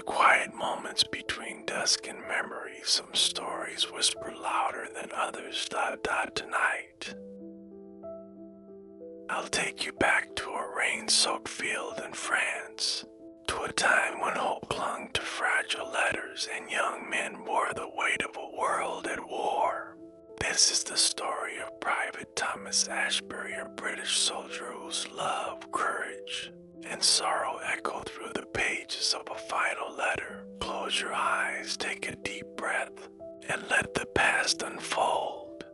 quiet moments between dusk and memory, some stories whisper louder than others. Tonight, I'll take you back to a rain-soaked field in France, to a time when hope clung to fragile letters and young men bore the weight of a world at war. This is the story of Private Thomas Ashbury, a British soldier whose love, courage, and sorrow echo through the pages of a final letter. Close your eyes, take a deep breath, and let the past unfold.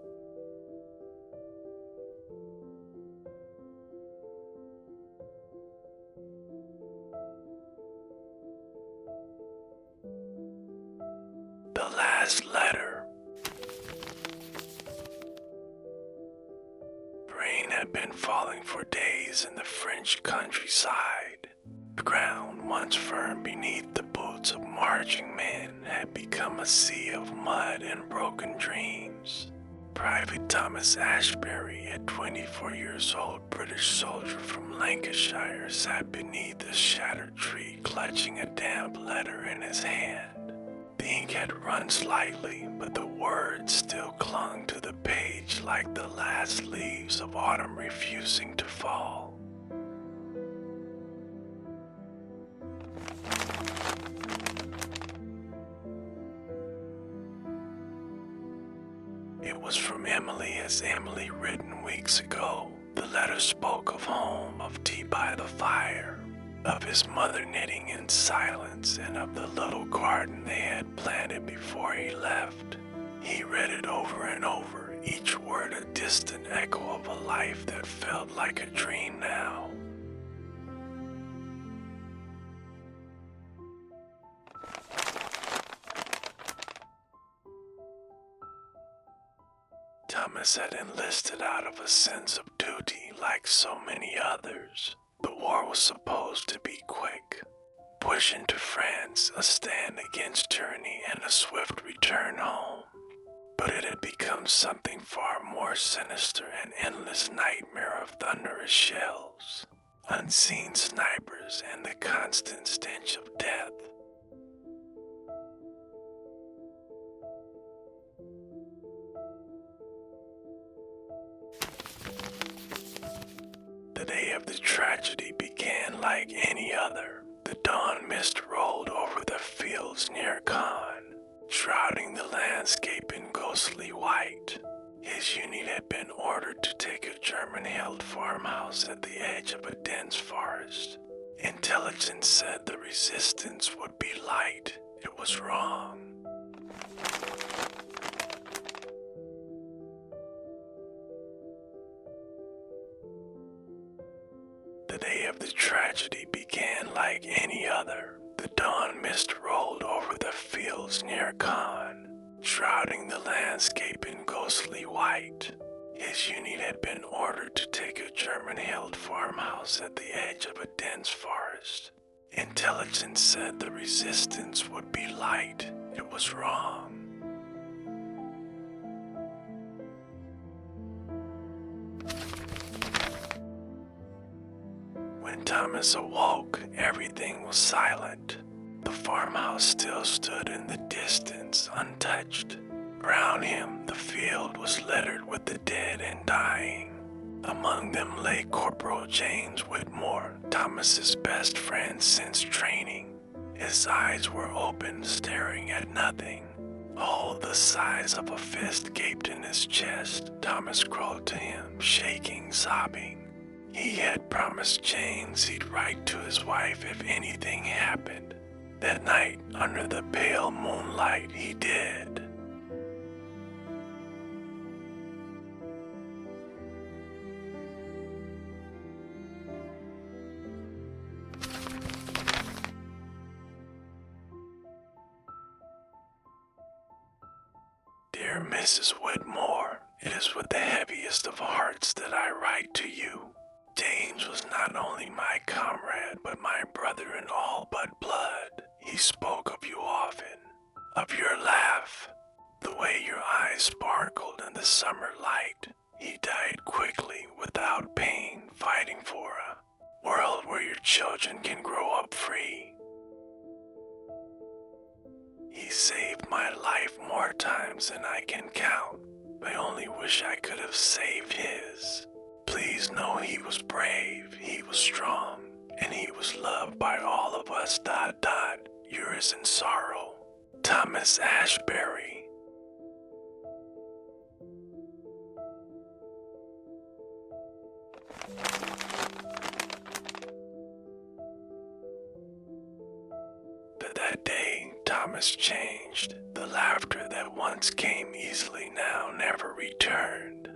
The last letter. Rain had been falling for days in the French countryside. The ground, once firm beneath the boots of marching men, had become a sea of mud and broken dreams. Private Thomas Ashbury, a 24 years old British soldier from Lancashire, sat beneath a shattered tree, clutching a damp letter in his hand. The ink had run slightly, but the words still clung to the page like the last leaves of autumn refusing to fall. It was from Emily, as Emily written weeks ago. The letter spoke of home, of tea by the fire, of his mother knitting in silence, and of the little garden they had planted before he left. He read it over and over, each word a distant echo of a life that felt like a dream now. Thomas had enlisted out of a sense of duty like so many others. The war was supposed to be quick. Push into France, a stand against tyranny, and a swift return home. But it had become something far more sinister, an endless nightmare of thunderous shells, unseen snipers, and the constant stench of death. The day of the tragedy began like any other. The dawn mist rolled over the fields near Caen, shrouding the landscape in ghostly white. His unit had been ordered to take a German-held farmhouse at the edge of a dense forest. Intelligence said the resistance would be light. It was wrong. The day of the tragedy began like any other. The dawn mist rolled over the fields near Caen, shrouding the landscape in ghostly white. His unit had been ordered to take a German-held farmhouse at the edge of a dense forest. Intelligence said the resistance would be light. It was wrong. When Thomas awoke, everything was silent. The farmhouse still stood in the distance, untouched. Around him, the field was littered with the dead and dying. Among them lay Corporal James Whitmore, Thomas's best friend since training. His eyes were open, staring at nothing. A hole the size of a fist gaped in his chest. Thomas crawled to him, shaking, sobbing. He had promised James he'd write to his wife if anything happened. That night, under the pale moonlight, he did. Dear Mrs. Whitmore, it is with the heaviest of hearts that I write to you. James was not only my comrade, but my brother in all but blood. He spoke of you often, of your laugh, the way your eyes sparkled in the summer light. He died quickly, without pain, fighting for a world where your children can grow up free. my life more times than I can count. I only wish I could have saved his. Please know he was brave, he was strong, and he was loved by all of us. ... Yours in sorrow, Thomas Ashbury. That day, Thomas changed. The laughter that once came easily now never returned.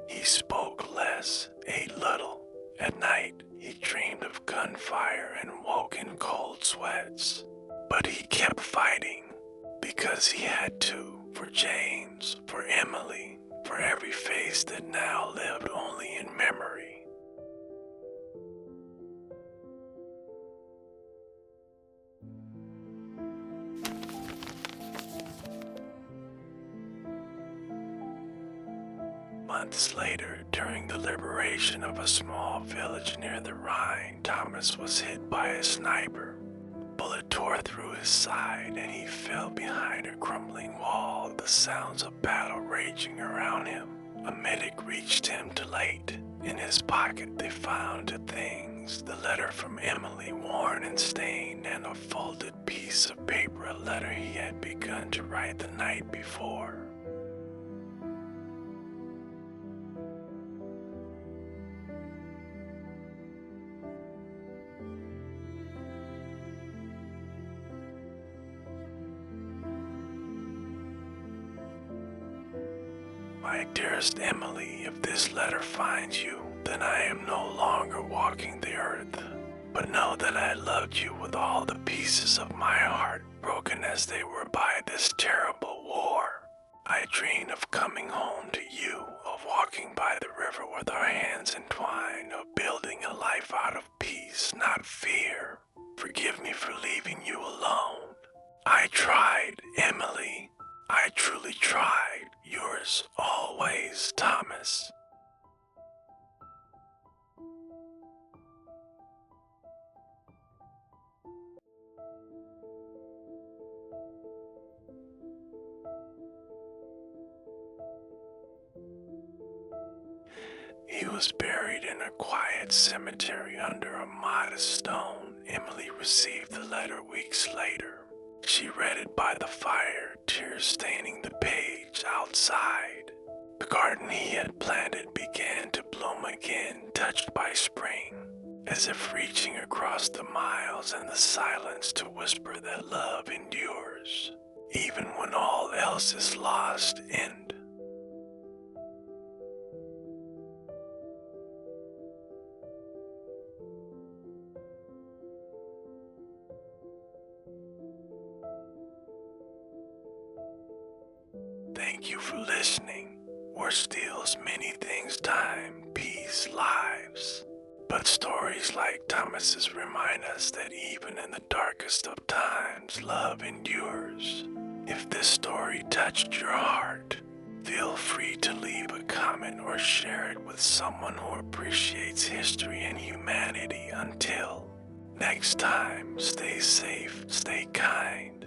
He spoke less, ate little. At night, he dreamed of gunfire and woke in cold sweats. But he kept fighting, because he had to, for James, for Emily, for every face that now lived only in memory. Months later, during the liberation of a small village near the Rhine, Thomas was hit by a sniper. The bullet tore through his side and he fell behind a crumbling wall, the sounds of battle raging around him. A medic reached him too late. In his pocket they found two things: the letter from Emily, worn and stained, and a folded piece of paper, a letter he had begun to write the night before. My dearest Emily, if this letter finds you, then I am no longer walking the earth. But know that I loved you with all the pieces of my heart, broken as they were by this terrible war. I dreamed of coming home to you, of walking by the river with our hands entwined, of building a life out of peace, not fear. Forgive me for leaving you alone. I tried, Emily. I truly tried. Yours always, Thomas. He was buried in a quiet cemetery under a modest stone. Emily received the letter weeks later. She read it by the fire, tears staining the page outside. The garden he had planted began to bloom again, touched by spring, as if reaching across the miles and the silence to whisper that love endures, even when all else is lost. End. Thank you for listening. War steals many things: time, peace, lives. But stories like Thomas's remind us that even in the darkest of times, love endures. If this story touched your heart, feel free to leave a comment or share it with someone who appreciates history and humanity. Until next time, stay safe, stay kind,